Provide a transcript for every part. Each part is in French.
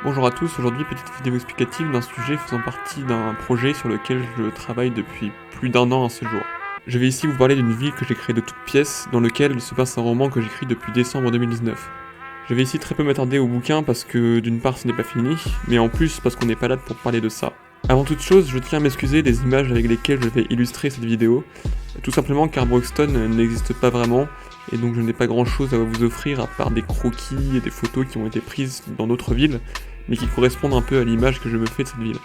Bonjour à tous, aujourd'hui petite vidéo explicative d'un sujet faisant partie d'un projet sur lequel je travaille depuis plus d'un an à ce jour. Je vais ici vous parler d'une ville que j'ai créée de toutes pièces, dans lequel se passe un roman que j'écris depuis décembre 2019. Je vais ici très peu m'attarder au bouquin parce que d'une part ce n'est pas fini, mais en plus parce qu'on n'est pas là pour parler de ça. Avant toute chose, je tiens à m'excuser des images avec lesquelles je vais illustrer cette vidéo, tout simplement car Broxton n'existe pas vraiment, et donc je n'ai pas grand chose à vous offrir à part des croquis et des photos qui ont été prises dans d'autres villes, mais qui correspondent un peu à l'image que je me fais de cette ville.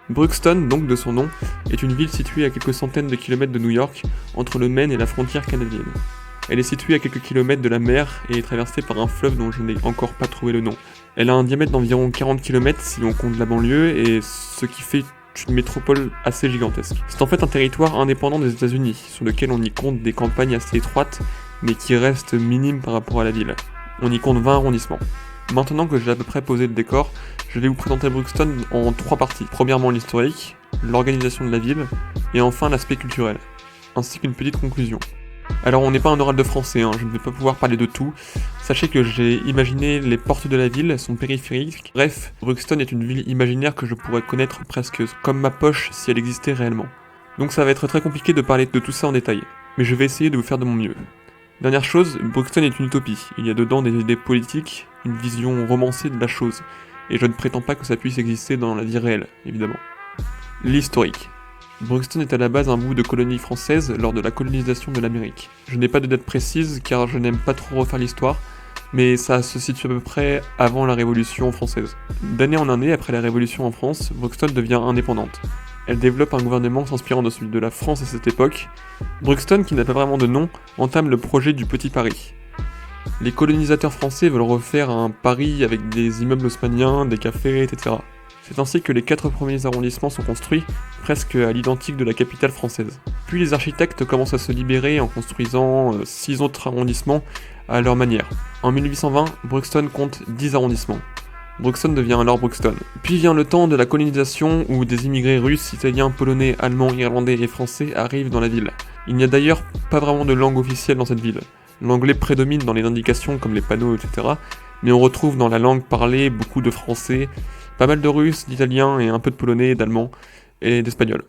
Broxton, donc de son nom, est une ville située à quelques centaines de kilomètres de New York, entre le Maine et la frontière canadienne. Elle est située à quelques kilomètres de la mer et est traversée par un fleuve dont je n'ai encore pas trouvé le nom. Elle a un diamètre d'environ 40 km si on compte la banlieue, et ce qui fait une métropole assez gigantesque. C'est en fait un territoire indépendant des États-Unis, sur lequel on y compte des campagnes assez étroites, mais qui restent minimes par rapport à la ville. On y compte 20 arrondissements. Maintenant que j'ai à peu près posé le décor, je vais vous présenter Broxton en 3 parties. Premièrement l'historique, l'organisation de la ville, et enfin l'aspect culturel, ainsi qu'une petite conclusion. Alors on n'est pas un oral de français, je ne vais pas pouvoir parler de tout. Sachez que j'ai imaginé les portes de la ville, son périphérique. Bref, Broxton est une ville imaginaire que je pourrais connaître presque comme ma poche si elle existait réellement. Donc ça va être très compliqué de parler de tout ça en détail, mais je vais essayer de vous faire de mon mieux. Dernière chose, Broxton est une utopie. Il y a dedans des idées politiques, une vision romancée de la chose, et je ne prétends pas que ça puisse exister dans la vie réelle, évidemment. L'historique. Broxton est à la base un bout de colonie française lors de la colonisation de l'Amérique. Je n'ai pas de date précise car je n'aime pas trop refaire l'histoire, mais ça se situe à peu près avant la Révolution française. D'année en année, après la Révolution en France, Broxton devient indépendante. Elle développe un gouvernement s'inspirant de celui de la France à cette époque. Broxton, qui n'a pas vraiment de nom, entame le projet du Petit Paris. Les colonisateurs français veulent refaire un Paris avec des immeubles haussmanniens, des cafés, etc. C'est ainsi que les 4 premiers arrondissements sont construits, presque à l'identique de la capitale française. Puis les architectes commencent à se libérer en construisant 6 autres arrondissements à leur manière. En 1820, Broxton compte 10 arrondissements. Broxton devient alors Broxton. Puis vient le temps de la colonisation où des immigrés russes, italiens, polonais, allemands, irlandais et français arrivent dans la ville. Il n'y a d'ailleurs pas vraiment de langue officielle dans cette ville. L'anglais prédomine dans les indications comme les panneaux, etc. Mais on retrouve dans la langue parlée beaucoup de français, pas mal de russes, d'italiens et un peu de polonais, d'allemand et d'espagnol.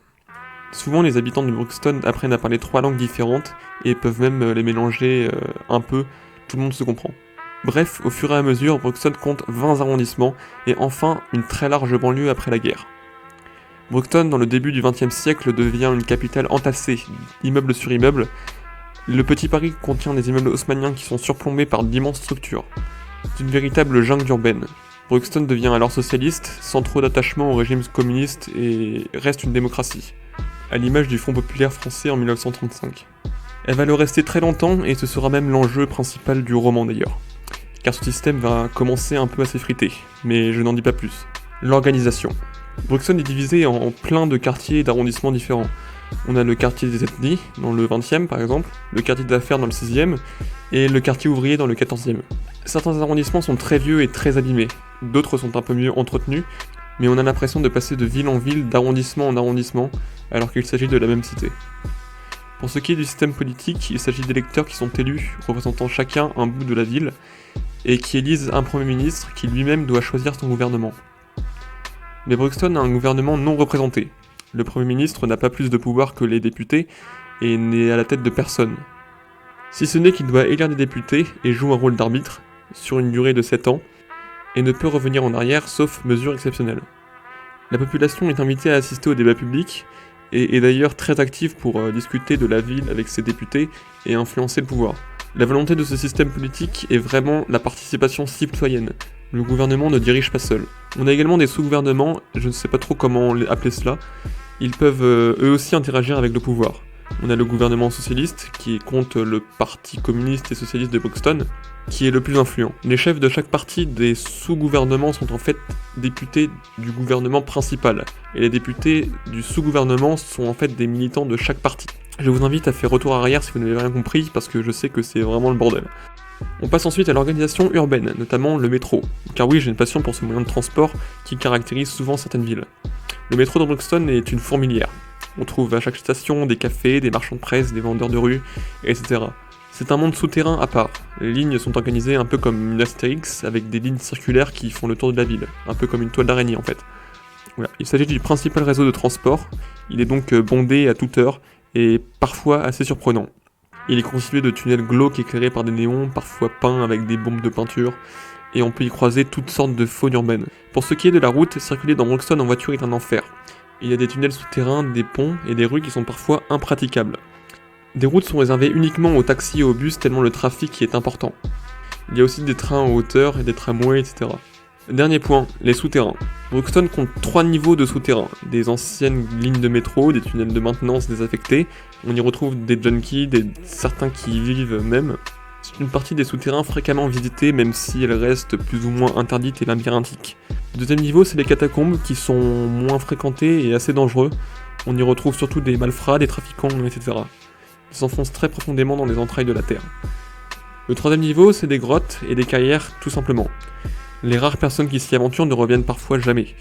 Souvent les habitants de Broxton apprennent à parler 3 langues différentes et peuvent même les mélanger un peu, tout le monde se comprend. Bref, au fur et à mesure, Broxton compte 20 arrondissements et enfin une très large banlieue après la guerre. Broxton, dans le début du XXe siècle, devient une capitale entassée, immeuble sur immeuble. Le Petit Paris contient des immeubles haussmanniens qui sont surplombés par d'immenses structures. C'est une véritable jungle urbaine. Broxton devient alors socialiste, sans trop d'attachement au régime communiste et reste une démocratie, à l'image du Front populaire français en 1935. Elle va le rester très longtemps et ce sera même l'enjeu principal du roman d'ailleurs, car ce système va commencer un peu à s'effriter, mais je n'en dis pas plus. L'organisation. Broxton est divisé en plein de quartiers et d'arrondissements différents. On a le quartier des ethnies, dans le 20e par exemple, le quartier d'affaires dans le 6e, et le quartier ouvrier dans le 14e. Certains arrondissements sont très vieux et très abîmés, d'autres sont un peu mieux entretenus, mais on a l'impression de passer de ville en ville, d'arrondissement en arrondissement, alors qu'il s'agit de la même cité. Pour ce qui est du système politique, il s'agit d'électeurs qui sont élus, représentant chacun un bout de la ville, et qui élisent un Premier ministre qui lui-même doit choisir son gouvernement. Mais Broxton a un gouvernement non représenté. Le Premier ministre n'a pas plus de pouvoir que les députés, et n'est à la tête de personne. Si ce n'est qu'il doit élire des députés et joue un rôle d'arbitre, sur une durée de 7 ans, et ne peut revenir en arrière sauf mesure exceptionnelle. La population est invitée à assister au débat public, et est d'ailleurs très active pour discuter de la ville avec ses députés et influencer le pouvoir. La volonté de ce système politique est vraiment la participation citoyenne. Le gouvernement ne dirige pas seul. On a également des sous-gouvernements, je ne sais pas trop comment appeler cela. Ils peuvent eux aussi interagir avec le pouvoir. On a le gouvernement socialiste, qui compte le parti communiste et socialiste de Broxton, qui est le plus influent. Les chefs de chaque parti des sous-gouvernements sont en fait députés du gouvernement principal, et les députés du sous-gouvernement sont en fait des militants de chaque parti. Je vous invite à faire retour arrière si vous n'avez rien compris, parce que je sais que c'est vraiment le bordel. On passe ensuite à l'organisation urbaine, notamment le métro, car oui, j'ai une passion pour ce moyen de transport qui caractérise souvent certaines villes. Le métro de Broxton est une fourmilière. On trouve à chaque station des cafés, des marchands de presse, des vendeurs de rue, etc. C'est un monde souterrain à part. Les lignes sont organisées un peu comme une Astérix, avec des lignes circulaires qui font le tour de la ville, un peu comme une toile d'araignée en fait. Voilà. Il s'agit du principal réseau de transport, il est donc bondé à toute heure, et parfois assez surprenant. Il est constitué de tunnels glauques éclairés par des néons, parfois peints avec des bombes de peinture, et on peut y croiser toutes sortes de faunes urbaines. Pour ce qui est de la route, circuler dans Broxton en voiture est un enfer. Il y a des tunnels souterrains, des ponts et des rues qui sont parfois impraticables. Des routes sont réservées uniquement aux taxis et aux bus tellement le trafic y est important. Il y a aussi des trains en hauteur et des tramways, etc. Dernier point, les souterrains. Broxton compte 3 niveaux de souterrains. Des anciennes lignes de métro, des tunnels de maintenance désaffectés, on y retrouve des junkies, certains qui y vivent même. C'est une partie des souterrains fréquemment visités même si elles restent plus ou moins interdites et labyrinthiques. Le deuxième niveau, c'est les catacombes qui sont moins fréquentés et assez dangereux. On y retrouve surtout des malfrats, des trafiquants, etc. Ils s'enfoncent très profondément dans les entrailles de la terre. Le troisième niveau, c'est des grottes et des carrières tout simplement. Les rares personnes qui s'y aventurent ne reviennent parfois jamais.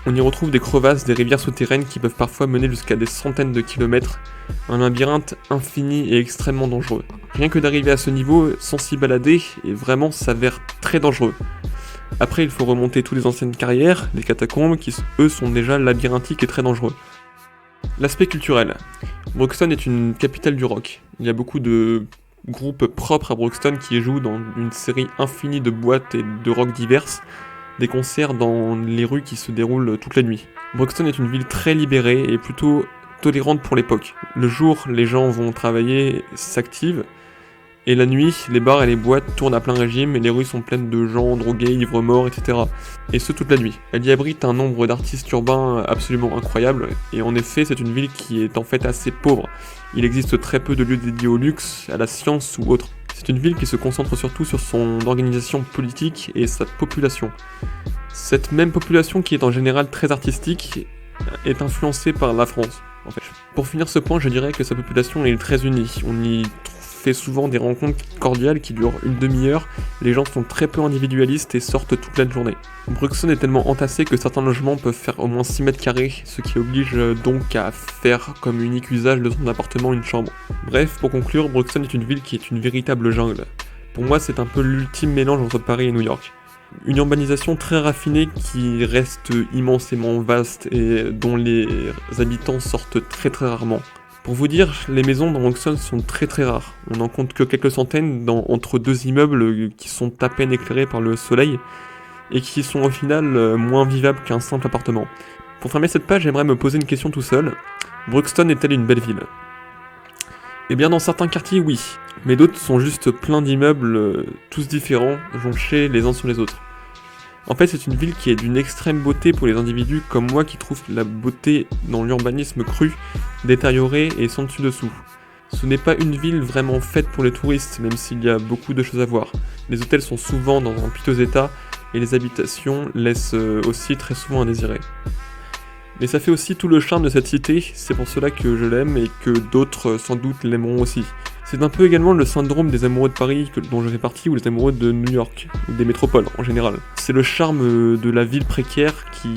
On y retrouve des crevasses, des rivières souterraines qui peuvent parfois mener jusqu'à des centaines de kilomètres, un labyrinthe infini et extrêmement dangereux. Rien que d'arriver à ce niveau sans s'y balader, et vraiment s'avère très dangereux. Après il faut remonter toutes les anciennes carrières, les catacombes qui eux sont déjà labyrinthiques et très dangereux. L'aspect culturel. Broxton est une capitale du rock. Il y a beaucoup de groupes propres à Broxton qui jouent dans une série infinie de boîtes et de rock diverses, des concerts dans les rues qui se déroulent toute la nuit. Broxton est une ville très libérée et plutôt tolérante pour l'époque. Le jour, les gens vont travailler, s'activent, et la nuit, les bars et les boîtes tournent à plein régime et les rues sont pleines de gens drogués, ivres morts, etc. Et ce toute la nuit. Elle y abrite un nombre d'artistes urbains absolument incroyable, et en effet c'est une ville qui est en fait assez pauvre. Il existe très peu de lieux dédiés au luxe, à la science ou autre. C'est une ville qui se concentre surtout sur son organisation politique et sa population. Cette même population qui est en général très artistique est influencée par la France, en fait. Pour finir ce point, je dirais que sa population est très unie. On y fait souvent des rencontres cordiales qui durent une demi-heure, les gens sont très peu individualistes et sortent toute la journée. Broxton est tellement entassé que certains logements peuvent faire au moins 6 mètres carrés, ce qui oblige donc à faire comme unique usage de son appartement une chambre. Bref, pour conclure, Broxton est une ville qui est une véritable jungle. Pour moi, c'est un peu l'ultime mélange entre Paris et New York. Une urbanisation très raffinée qui reste immensément vaste et dont les habitants sortent très rarement. Pour vous dire, les maisons dans Broxton sont très rares. On n'en compte que quelques centaines entre deux immeubles qui sont à peine éclairés par le soleil et qui sont au final moins vivables qu'un simple appartement. Pour fermer cette page, j'aimerais me poser une question tout seul. Broxton est-elle une belle ville ? Eh bien dans certains quartiers oui, mais d'autres sont juste pleins d'immeubles tous différents, jonchés les uns sur les autres. En fait, c'est une ville qui est d'une extrême beauté pour les individus comme moi qui trouvent la beauté dans l'urbanisme cru, détérioré et sans dessus-dessous. Ce n'est pas une ville vraiment faite pour les touristes, même s'il y a beaucoup de choses à voir. Les hôtels sont souvent dans un piteux état et les habitations laissent aussi très souvent à désirer. Mais ça fait aussi tout le charme de cette cité, c'est pour cela que je l'aime et que d'autres sans doute l'aimeront aussi. C'est un peu également le syndrome des amoureux de Paris dont je fais partie ou les amoureux de New York, ou des métropoles en général. C'est le charme de la ville précaire qui,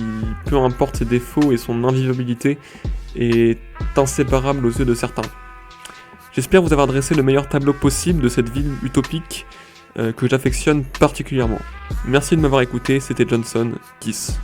peu importe ses défauts et son invivabilité, est inséparable aux yeux de certains. J'espère vous avoir dressé le meilleur tableau possible de cette ville utopique que j'affectionne particulièrement. Merci de m'avoir écouté, c'était Johnson, Kiss.